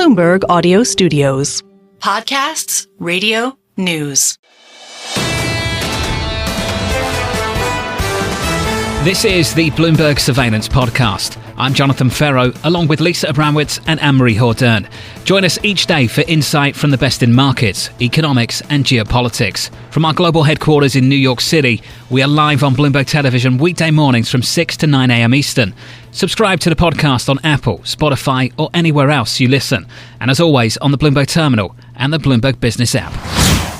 Bloomberg Audio Studios. Podcasts, radio, news. This is the Bloomberg Surveillance Podcast. I'm Jonathan Ferro, along with Lisa Abramowitz and Anne-Marie Hordern. Join us each day for insight from the best in markets, economics and geopolitics. From our global headquarters in New York City, we are live on Bloomberg Television weekday mornings from 6 to 9 a.m. Eastern. Subscribe to the podcast on Apple, Spotify or anywhere else you listen. And as always, on the Bloomberg Terminal and the Bloomberg Business app.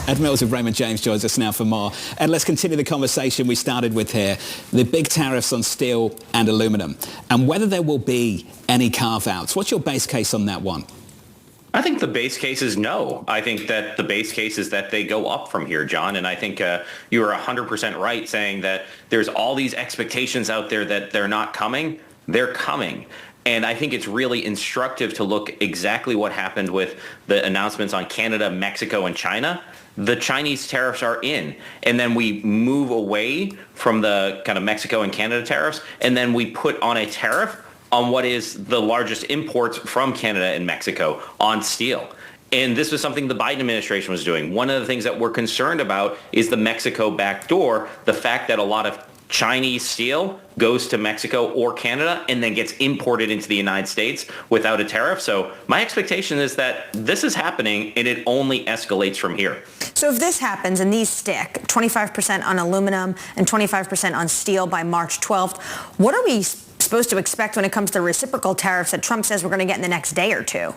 Ed Mills of Raymond James joins us now for more. And let's continue the conversation we started with here. The big tariffs on steel and aluminum and whether there will be any carve-outs. What's your base case on that one? I think the base case is no. I think that the base case is that they go up from here, John. And I think you are 100% right saying that there's all these expectations out there that they're not coming. They're coming. And I think it's really instructive to look exactly what happened with the announcements on Canada, Mexico, and China. The Chinese tariffs are in, and then we move away from the kind of Mexico and Canada tariffs, and then we put on a tariff on what is the largest imports from Canada and Mexico on steel. And this was something the Biden administration was doing. One of the things that we're concerned about is the Mexico backdoor, the fact that a lot of Chinese steel goes to Mexico or Canada and then gets imported into the United States without a tariff. So my expectation is that this is happening and it only escalates from here. So if this happens and these stick, 25% on aluminum and 25% on steel by March 12th, what are we supposed to expect when it comes to reciprocal tariffs that Trump says we're going to get in the next day or two?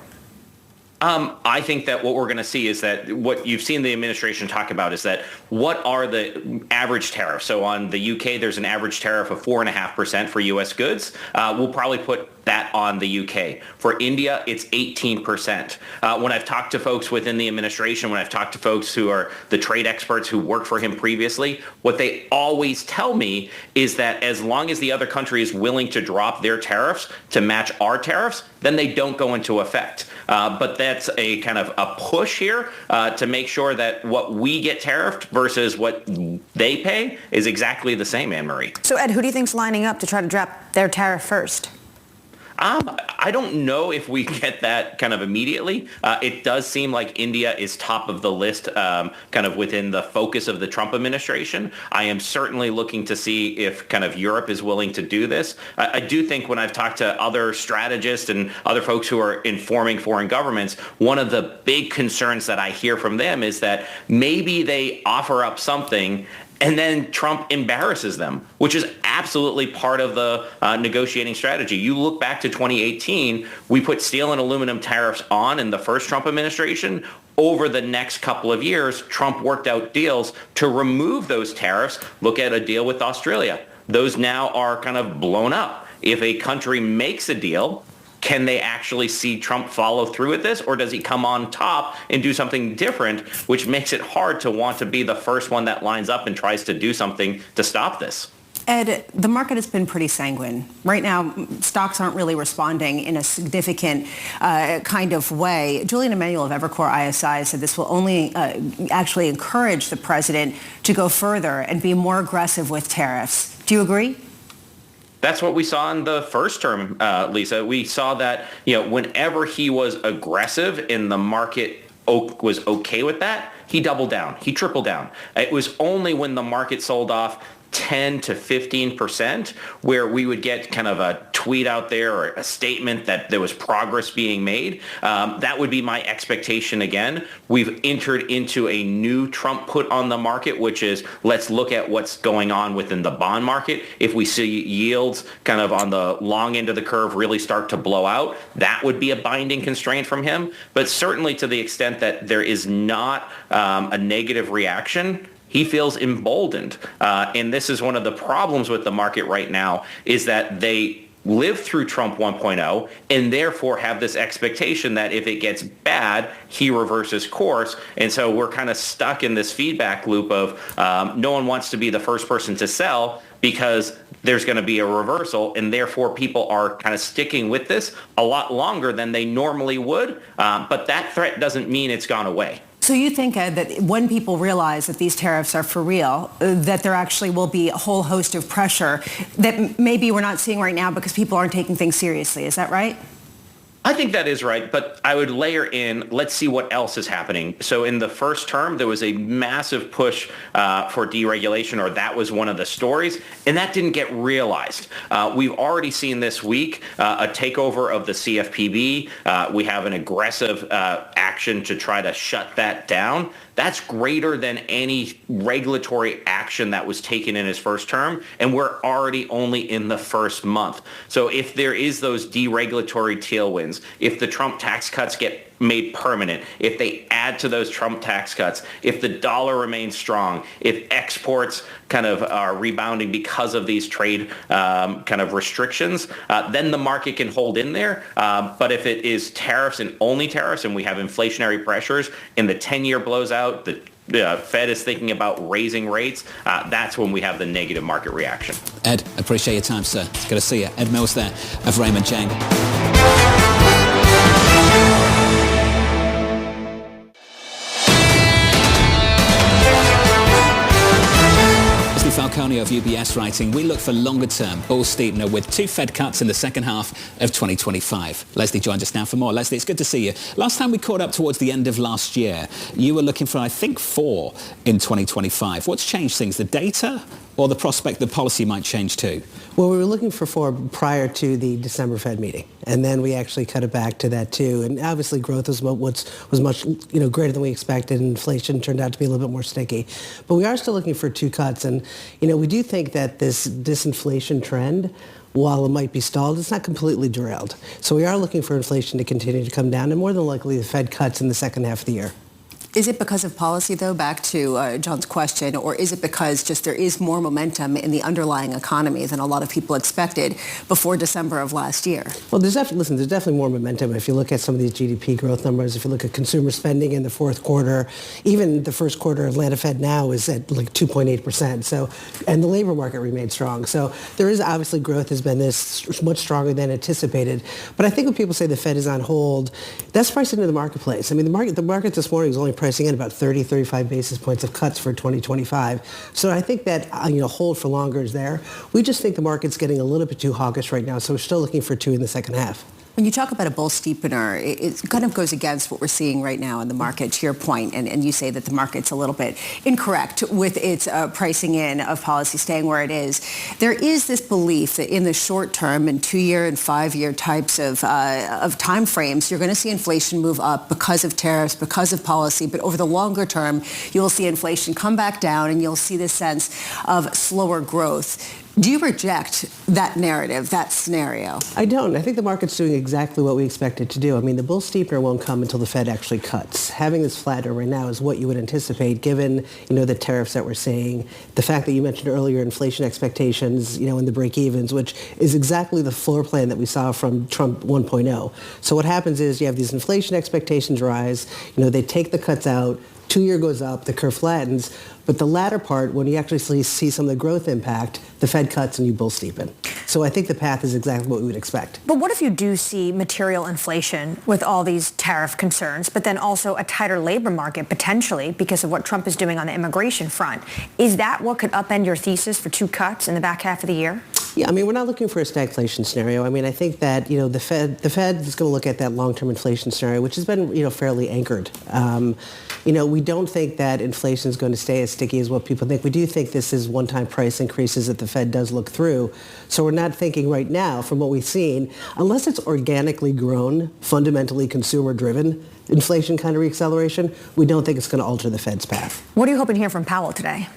I think that what we're going to see is that what you've seen the administration talk about is that what are the average tariffs? So on the UK, there's an average tariff of 4.5% for U.S. goods. We'll probably put that on the UK. For India, it's 18%. When I've talked to folks within the administration, when I've talked to folks who are the trade experts who worked for him previously, what they always tell me is that as long as the other country is willing to drop their tariffs to match our tariffs, then they don't go into effect. But that's a kind of a push here to make sure that what we get tariffed versus what they pay is exactly the same, Anne-Marie. So Ed, who do you think's lining up to try to drop their tariff first? I don't know if we get that kind of immediately. It does seem like India is top of the list, kind of within the focus of the Trump administration. I am certainly looking to see if kind of Europe is willing to do this. I do think when I've talked to other strategists and other folks who are informing foreign governments, one of the big concerns that I hear from them is that maybe they offer up something and then Trump embarrasses them, which is absolutely part of the negotiating strategy. You look back to 2018, we put steel and aluminum tariffs on in the first Trump administration. Over the next couple of years, Trump worked out deals to remove those tariffs. Look at a deal with Australia. Those now are kind of blown up. If a country makes a deal, can they actually see Trump follow through with this, or does he come on top and do something different, which makes it hard to want to be the first one that lines up and tries to do something to stop this? Ed, the market has been pretty sanguine. Right now, stocks aren't really responding in a significant kind of way. Julian Emanuel of Evercore ISI said this will only actually encourage the president to go further and be more aggressive with tariffs. Do you agree? That's what we saw in the first term, Lisa. We saw that, whenever he was aggressive and the market was okay with that, he doubled down. He tripled down. It was only when the market sold off 10 to 15% where we would get kind of a tweet out there or a statement that there was progress being made. That would be my expectation again. We've entered into a new Trump put on the market, which is let's look at what's going on within the bond market. If we see yields kind of on the long end of the curve really start to blow out, that would be a binding constraint from him. But certainly to the extent that there is not a negative reaction, he feels emboldened. And this is one of the problems with the market right now is that they lived through Trump 1.0 and therefore have this expectation that if it gets bad, he reverses course. And so we're kind of stuck in this feedback loop of no one wants to be the first person to sell because there's going to be a reversal, and therefore people are kind of sticking with this a lot longer than they normally would. But that threat doesn't mean it's gone away. So you think, Ed, that when people realize that these tariffs are for real, that there actually will be a whole host of pressure that maybe we're not seeing right now because people aren't taking things seriously. Is that right? I think that is right, but I would layer in, let's see what else is happening. So in the first term, there was a massive push for deregulation, or that was one of the stories, and that didn't get realized. We've already seen this week a takeover of the CFPB. We have an aggressive action to try to shut that down. That's greater than any regulatory action that was taken in his first term, and we're already only in the first month. So if there is those deregulatory tailwinds, if the Trump tax cuts get made permanent, if they add to those Trump tax cuts, if the dollar remains strong, if exports kind of are rebounding because of these trade kind of restrictions, then the market can hold in there. But if it is tariffs and only tariffs, and we have inflationary pressures, and the 10-year blows out, the Fed is thinking about raising rates, that's when we have the negative market reaction. Ed, appreciate your time, sir. It's good to see you. Ed Mills there of Raymond James. Falconio of UBS writing, we look for longer-term bull steepener with 2 Fed cuts in the second half of 2025. Leslie joins us now for more. Leslie, it's good to see you. Last time we caught up towards the end of last year, you were looking for, I think, 4 in 2025. What's changed things, the data or the prospect that policy might change too? Well, we were looking for 4 prior to the December Fed meeting, and then we actually cut it back to that 2. And obviously, growth was much greater than we expected, and inflation turned out to be a little bit more sticky. But we are still looking for 2 cuts, and we do think that this disinflation trend, while it might be stalled, it's not completely derailed. So we are looking for inflation to continue to come down, and more than likely, the Fed cuts in the second half of the year. Is it because of policy, though, back to John's question, or is it because just there is more momentum in the underlying economy than a lot of people expected before December of last year? Well, there's definitely more momentum. If you look at some of these GDP growth numbers, if you look at consumer spending in the fourth quarter, even the first quarter, Atlanta Fed now is at like 2.8%. So, and the labor market remains strong. So there is obviously growth has been this much stronger than anticipated. But I think when people say the Fed is on hold, that's priced into the marketplace. I mean, the market this morning is only pricing in about 30, 35 basis points of cuts for 2025. So I think that, hold for longer is there. We just think the market's getting a little bit too hawkish right now, so we're still looking for 2 in the second half. When you talk about a bull steepener, it kind of goes against what we're seeing right now in the market, to your point, and you say that the market's a little bit incorrect with its pricing in of policy staying where it is. There is this belief that in the short term, in 2-year and 5-year types of time frames, you're going to see inflation move up because of tariffs, because of policy, but over the longer term, you'll see inflation come back down, and you'll see this sense of slower growth. Do you reject that narrative, that scenario? I don't. I think the market's doing exactly what we expect it to do. I mean, the bull steepener won't come until the Fed actually cuts. Having this flatter right now is what you would anticipate given, the tariffs that we're seeing, the fact that you mentioned earlier inflation expectations, and the break-evens, which is exactly the floor plan that we saw from Trump 1.0. So what happens is you have these inflation expectations rise, they take the cuts out, 2-year goes up, the curve flattens, but the latter part, when you actually see some of the growth impact, the Fed cuts and you bull steepen. So I think the path is exactly what we would expect. But what if you do see material inflation with all these tariff concerns, but then also a tighter labor market potentially because of what Trump is doing on the immigration front? Is that what could upend your thesis for 2 cuts in the back half of the year? Yeah, we're not looking for a stagflation scenario. I think that, the Fed is going to look at that long-term inflation scenario, which has been, fairly anchored. We don't think that inflation is going to stay as sticky as what people think. We do think this is one-time price increases that the Fed does look through. So we're not thinking right now, from what we've seen, unless it's organically grown, fundamentally consumer-driven inflation kind of reacceleration, we don't think it's going to alter the Fed's path. What are you hoping to hear from Powell today?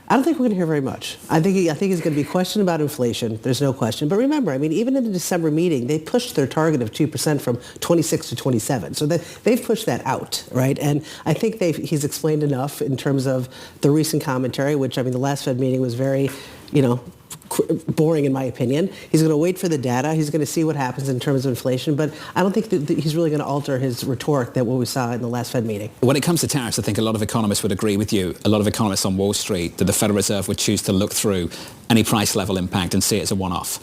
I don't think we're going to hear very much. I think he's going to be questioned about inflation. There's no question. But remember, even in the December meeting, they pushed their target of 2% from 26 to 27. So they've pushed that out, right? And I think he's explained enough in terms of the recent commentary, which, the last Fed meeting was very, boring in my opinion. He's going to wait for the data. He's going to see what happens in terms of inflation. But I don't think that he's really going to alter his rhetoric that what we saw in the last Fed meeting. When it comes to tariffs, I think a lot of economists would agree with you. A lot of economists on Wall Street that the Federal Reserve would choose to look through any price level impact and see it as a one-off.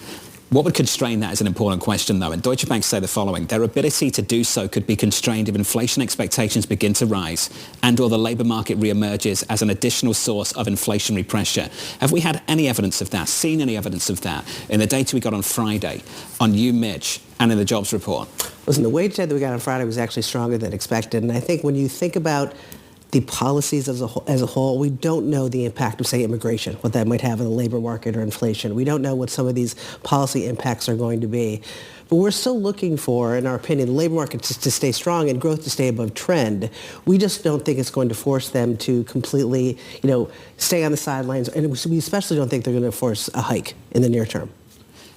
What would constrain that is an important question, though. And Deutsche Bank say the following: their ability to do so could be constrained if inflation expectations begin to rise and or the labour market re-emerges as an additional source of inflationary pressure. Have we had any evidence of that, seen any evidence of that in the data we got on Friday, on UMich, and in the jobs report? Listen, the wage data that we got on Friday was actually stronger than expected. And I think when you think about the policies as a whole, we don't know the impact of, say, immigration, what that might have on the labor market or inflation. We don't know what some of these policy impacts are going to be. But we're still looking for, in our opinion, the labor market to stay strong and growth to stay above trend. We just don't think it's going to force them to completely, stay on the sidelines. And we especially don't think they're going to force a hike in the near term.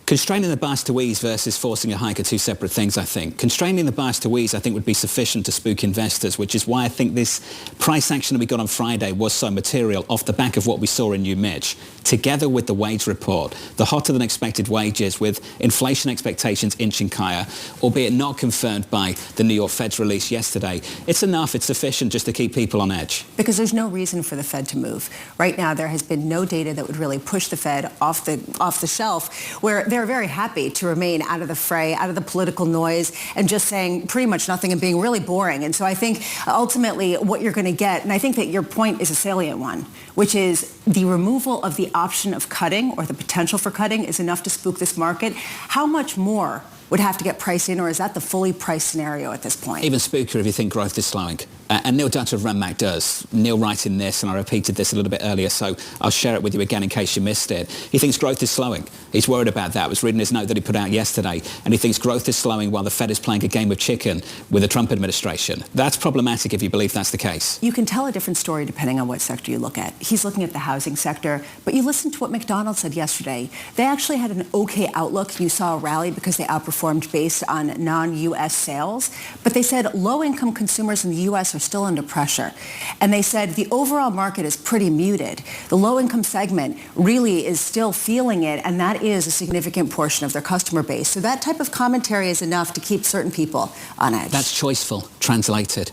Constraining the bias to ease versus forcing a hike are two separate things, I think. Constraining the bias to ease, I think, would be sufficient to spook investors, which is why I think this price action that we got on Friday was so material off the back of what we saw in UMich, together with the wage report, the hotter than expected wages with inflation expectations inching higher, albeit not confirmed by the New York Fed's release yesterday. It's enough, it's sufficient just to keep people on edge. Because there's no reason for the Fed to move. Right now, there has been no data that would really push the Fed off the shelf, where they're very happy to remain out of the fray, out of the political noise, and just saying pretty much nothing and being really boring. And so I think ultimately what you're going to get, and I think that your point is a salient one, which is the removal of the option of cutting or the potential for cutting is enough to spook this market. How much more would have to get priced in, or is that the fully priced scenario at this point? Even spookier if you think growth is slowing. And Neil Dutta of Renmac does. Neil writing this, and I repeated this a little bit earlier, so I'll share it with you again in case you missed it. He thinks growth is slowing. He's worried about that. I was reading his note that he put out yesterday, and he thinks growth is slowing while the Fed is playing a game of chicken with the Trump administration. That's problematic if you believe that's the case. You can tell a different story depending on what sector you look at. He's looking at the housing sector, but you listen to what McDonald's said yesterday. They actually had an okay outlook. You saw a rally because they outperformed based on non-U.S. sales, but they said low-income consumers in the U.S. are still under pressure. And they said the overall market is pretty muted. The low-income segment really is still feeling it, and that is a significant portion of their customer base. So that type of commentary is enough to keep certain people on edge. That's choiceful, translated.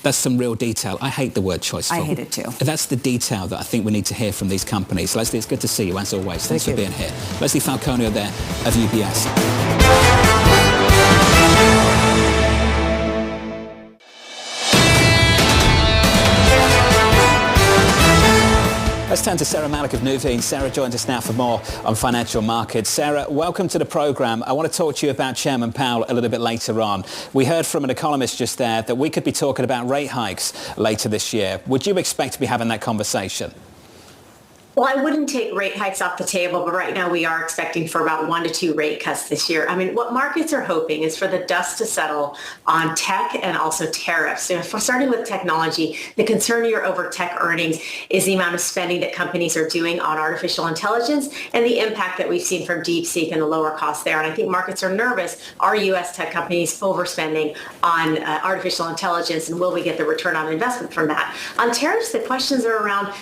That's some real detail. I hate the word choiceful. I hate it too. That's the detail that I think we need to hear from these companies. Leslie, it's good to see you as always. Thanks for being here. Leslie Falconio there of UBS. Let's turn to Saira Malik of Nuveen. Saira joins us now for more on financial markets. Saira, welcome to the program. I want to talk to you about Chairman Powell a little bit later on. We heard from an economist just there that we could be talking about rate hikes later this year. Would you expect to be having that conversation? Well, I wouldn't take rate hikes off the table, but right now we are expecting for about 1 to 2 rate cuts this year. I mean, what markets are hoping is for the dust to settle on tech and also tariffs. So if we're starting with technology, the concern here over tech earnings is the amount of spending that companies are doing on artificial intelligence and the impact that we've seen from DeepSeek and the lower costs there. And I think markets are nervous. Are U.S. tech companies overspending on artificial intelligence, and will we get the return on investment from that? On tariffs, the questions are around,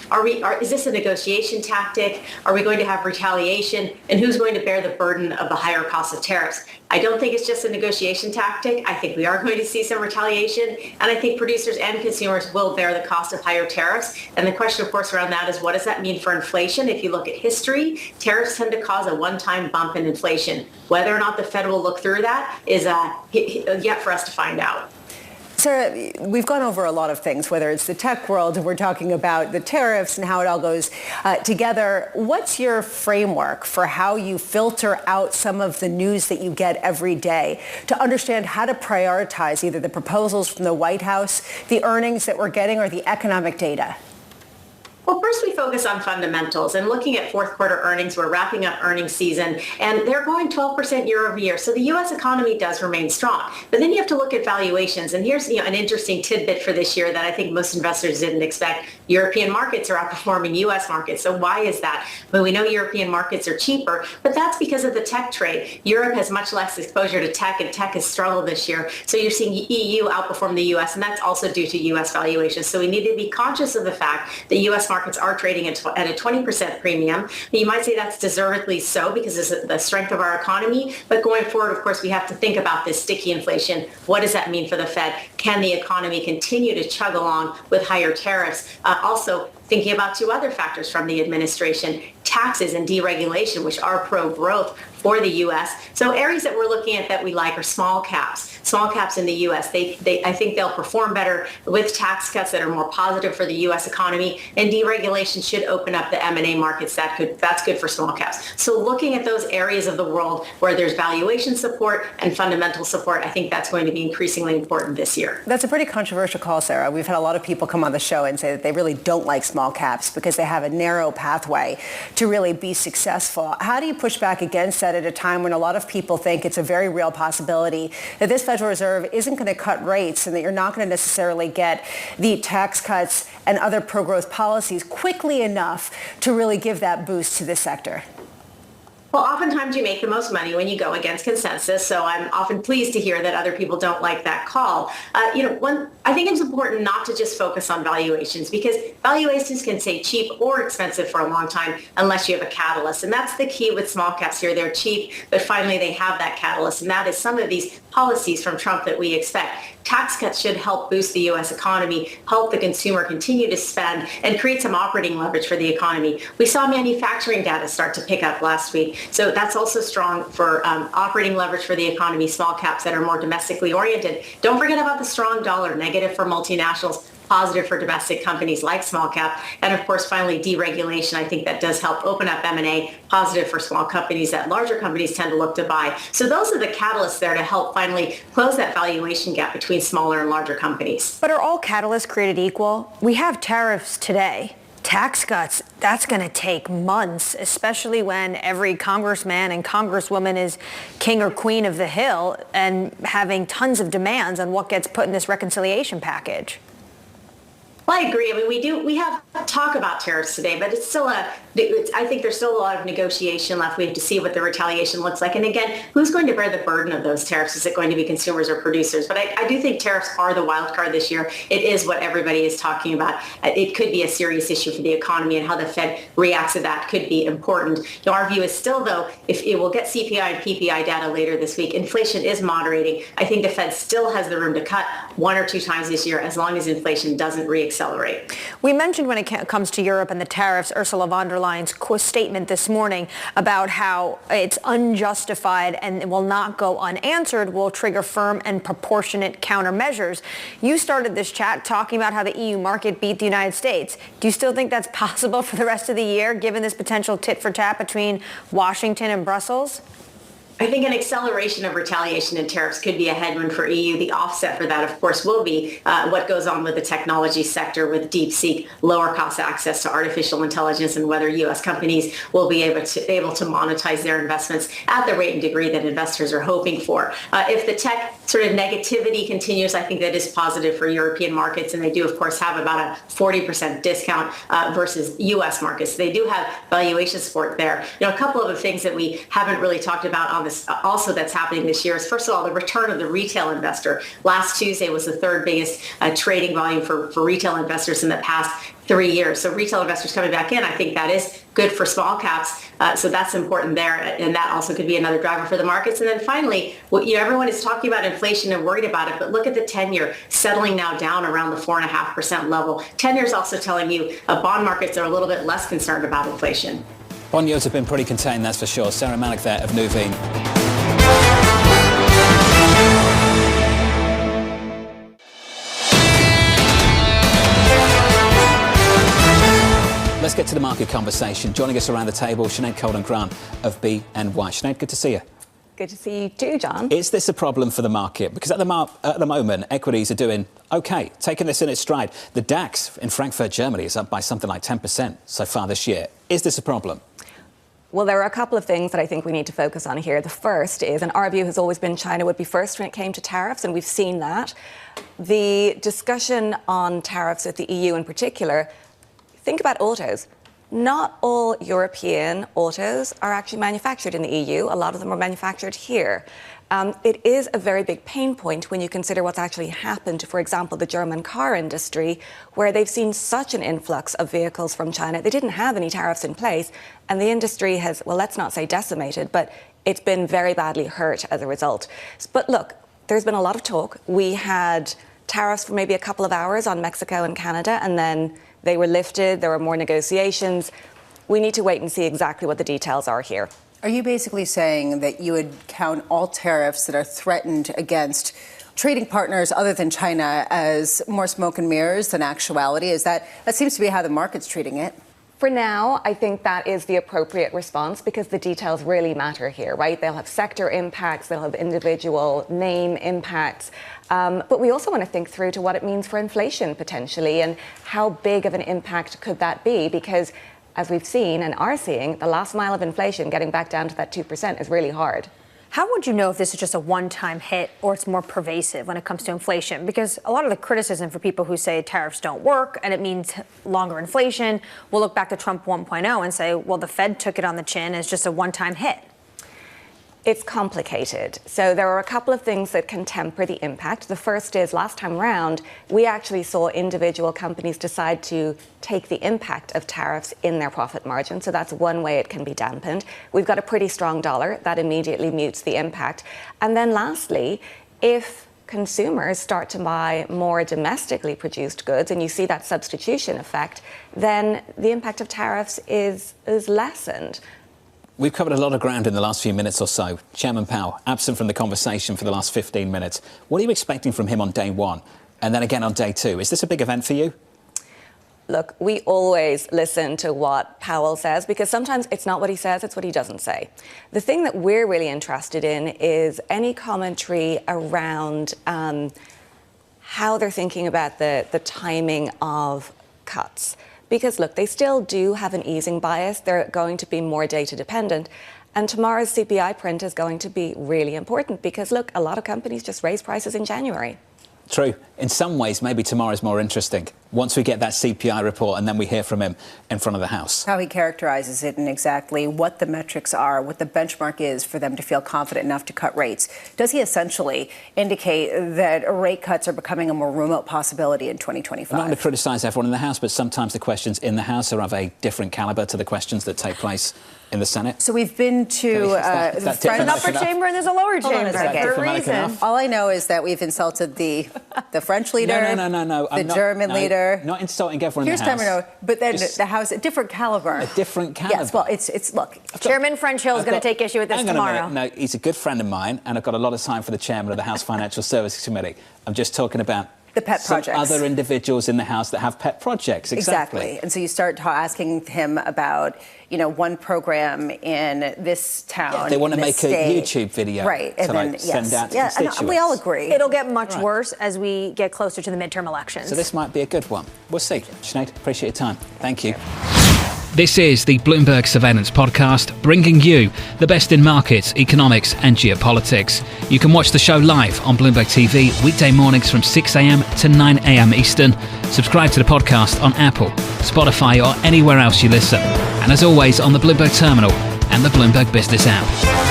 is this a negotiation tactic? Are we going to have retaliation? And who's going to bear the burden of the higher cost of tariffs? I don't think it's just a negotiation tactic. I think we are going to see some retaliation. And I think producers and consumers will bear the cost of higher tariffs. And the question, of course, around that is, what does that mean for inflation? If you look at history, tariffs tend to cause a one-time bump in inflation. Whether or not the Fed will look through that is yet for us to find out. Sarah, we've gone over a lot of things, whether it's the tech world, and we're talking about the tariffs and how it all goes together. What's your framework for how you filter out some of the news that you get every day to understand how to prioritize either the proposals from the White House, the earnings that we're getting, or the economic data? Well, first we focus on fundamentals, and looking at fourth quarter earnings, we're wrapping up earnings season, and they're growing 12% year over year. So the U.S. economy does remain strong. But then you have to look at valuations, and here's an interesting tidbit for this year that I think most investors didn't expect. European markets are outperforming U.S. markets. So why is that? Well, we know European markets are cheaper, but that's because of the tech trade. Europe has much less exposure to tech, and tech has struggled this year. So you're seeing EU outperform the U.S., and that's also due to U.S. valuations. So we need to be conscious of the fact that U.S. markets are trading at a 20% premium. You might say that's deservedly so because of the strength of our economy. But going forward, of course, we have to think about this sticky inflation. What does that mean for the Fed? Can the economy continue to chug along with higher tariffs? Also, thinking about two other factors from the administration, taxes and deregulation, which are pro-growth for the U.S. So areas that we're looking at that we like are small caps. Small caps in the U.S. I think they'll perform better with tax cuts that are more positive for the U.S. economy, and deregulation should open up the M&A markets. That's good for small caps. So looking at those areas of the world where there's valuation support and fundamental support, I think that's going to be increasingly important this year. That's a pretty controversial call, Saira. We've had a lot of people come on the show and say that they really don't like small caps because they have a narrow pathway to really be successful. How do you push back against that at a time when a lot of people think it's a very real possibility that this Federal Reserve isn't going to cut rates and that you're not going to necessarily get the tax cuts and other pro-growth policies quickly enough to really give that boost to this sector? Well, oftentimes you make the most money when you go against consensus, so I'm often pleased to hear that other people don't like that call. I think it's important not to just focus on valuations, because valuations can stay cheap or expensive for a long time unless you have a catalyst. And that's the key with small caps here. They're cheap, but finally they have that catalyst, and that is some of these policies from Trump that we expect. Tax cuts should help boost the U.S. economy, help the consumer continue to spend, and create some operating leverage for the economy. We saw manufacturing data start to pick up last week, so that's also strong for operating leverage for the economy, small caps that are more domestically oriented. Don't forget about the strong dollar, negative for multinationals, positive for domestic companies like small cap. And of course, finally, deregulation. I think that does help open up M&A, positive for small companies that larger companies tend to look to buy. So those are the catalysts there to help finally close that valuation gap between smaller and larger companies. But are all catalysts created equal? We have tariffs today. Tax cuts, that's going to take months, especially when every congressman and congresswoman is king or queen of the Hill and having tons of demands on what gets put in this reconciliation package. Well, I agree. I mean, we have talk about tariffs today, but it's still I think there's still a lot of negotiation left. We have to see what the retaliation looks like. And again, who's going to bear the burden of those tariffs? Is it going to be consumers or producers? But I do think tariffs are the wild card this year. It is what everybody is talking about. It could be a serious issue for the economy, and how the Fed reacts to that could be important. Our view is still, though, if it will get CPI and PPI data later this week, inflation is moderating. I think the Fed still has the room to cut one or two times this year as long as inflation doesn't reaccelerate. We mentioned when it comes to Europe and the tariffs, Ursula von der Leyen's statement this morning about how it's unjustified and it will not go unanswered, will trigger firm and proportionate countermeasures. You started this chat talking about how the EU market beat the United States. Do you still think that's possible for the rest of the year, given this potential tit for tat between Washington and Brussels? I think an acceleration of retaliation and tariffs could be a headwind for EU. The offset for that, of course, will be what goes on with the technology sector with DeepSeek, lower cost access to artificial intelligence, and whether U.S. companies will be able to monetize their investments at the rate and degree that investors are hoping for. If the tech sort of negativity continues, I think that is positive for European markets, and they do, of course, have about a 40% discount versus U.S. markets. They do have valuation support there. A couple of the things that we haven't really talked about on this also that's happening this year is, first of all, the return of the retail investor. Last Tuesday was the third biggest trading volume for retail investors in the past 3 years. So retail investors coming back in, I think that is good for small caps. So that's important there. And that also could be another driver for the markets. And then finally, everyone is talking about inflation and worried about it, but look at the 10-year settling now down around the 4.5% level. 10 years also telling you bond markets are a little bit less concerned about inflation. Bond yields have been pretty contained, that's for sure. Saira Malik there of Nuveen. Let's get to the market conversation. Joining us around the table, Sinead Colton Grant of BNY. Sinead, good to see you. Good to see you too, John. Is this a problem for the market? Because at the moment, equities are doing OK, taking this in its stride. The DAX in Frankfurt, Germany, is up by something like 10% so far this year. Is this a problem? Well, there are a couple of things that I think we need to focus on here. The first is, and our view has always been China would be first when it came to tariffs, and we've seen that. The discussion on tariffs with the EU in particular, think about autos. Not all European autos are actually manufactured in the EU. A lot of them are manufactured here. It is a very big pain point when you consider what's actually happened to, for example, the German car industry, where they've seen such an influx of vehicles from China. They didn't have any tariffs in place, and the industry has, well, let's not say decimated, but it's been very badly hurt as a result. But look, there's been a lot of talk. We had tariffs for maybe a couple of hours on Mexico and Canada, and then They were lifted. There were more negotiations. We need to wait and see exactly what the details are here. Are you basically saying that you would count all tariffs that are threatened against trading partners other than China as more smoke and mirrors than actuality? That seems to be how the market's treating it. For now, I think that is the appropriate response because the details really matter here, right? They'll have sector impacts, they'll have individual name impacts. But we also want to think through to what it means for inflation potentially and how big of an impact could that be? Because as we've seen and are seeing, the last mile of inflation getting back down to that 2% is really hard. How would you know if this is just a one-time hit or it's more pervasive when it comes to inflation? Because a lot of the criticism for people who say tariffs don't work and it means longer inflation will look back to Trump 1.0 and say, well, the Fed took it on the chin as just a one-time hit. It's complicated. So there are a couple of things that can temper the impact. The first is last time round, we actually saw individual companies decide to take the impact of tariffs in their profit margin. So that's one way it can be dampened. We've got a pretty strong dollar that immediately mutes the impact. And then lastly, if consumers start to buy more domestically produced goods and you see that substitution effect, then the impact of tariffs is lessened. We've covered a lot of ground in the last few minutes or so. Chairman Powell, absent from the conversation for the last 15 minutes. What are you expecting from him on day one and then again on day two? Is this a big event for you? Look, we always listen to what Powell says because sometimes it's not what he says, it's what he doesn't say. The thing that we're really interested in is any commentary around how they're thinking about the timing of cuts. Because, look, they still do have an easing bias. They're going to be more data dependent. And tomorrow's CPI print is going to be really important because, look, a lot of companies just raise prices in January. True. In some ways, maybe tomorrow's more interesting. Once we get that CPI report and then we hear from him in front of the House. How he characterizes it and exactly what the metrics are, what the benchmark is for them to feel confident enough to cut rates. Does he essentially indicate that rate cuts are becoming a more remote possibility in 2025? I'm not going to criticise everyone in the House, but sometimes the questions in the House are of a different calibre to the questions that take place in the Senate. So we've been to there's an upper chamber and there's a lower chamber for a reason. All I know is that we've insulted the French leader, no. the German leader. Not insulting everyone in the House. But then the House, a different caliber. A different caliber. Yes, well, it's look. Chairman French Hill is going to take issue with this tomorrow. No, he's a good friend of mine, and I've got a lot of time for the chairman of the House Financial Services Committee. I'm just talking about the pet projects. Other individuals in the House that have pet projects. Exactly. And so you start asking him about, one program in this town. Yeah, they want to make a YouTube video. Right. And then, send out to constituents. And we all agree. It'll get much worse as we get closer to the midterm elections. So this might be a good one. We'll see. Sinead, appreciate your time. Thank you. This is the Bloomberg Surveillance Podcast, bringing you the best in markets, economics and geopolitics. You can watch the show live on Bloomberg TV weekday mornings from 6 a.m. to 9 a.m. Eastern. Subscribe to the podcast on Apple, Spotify or anywhere else you listen. And as always, on the Bloomberg Terminal and the Bloomberg Business app.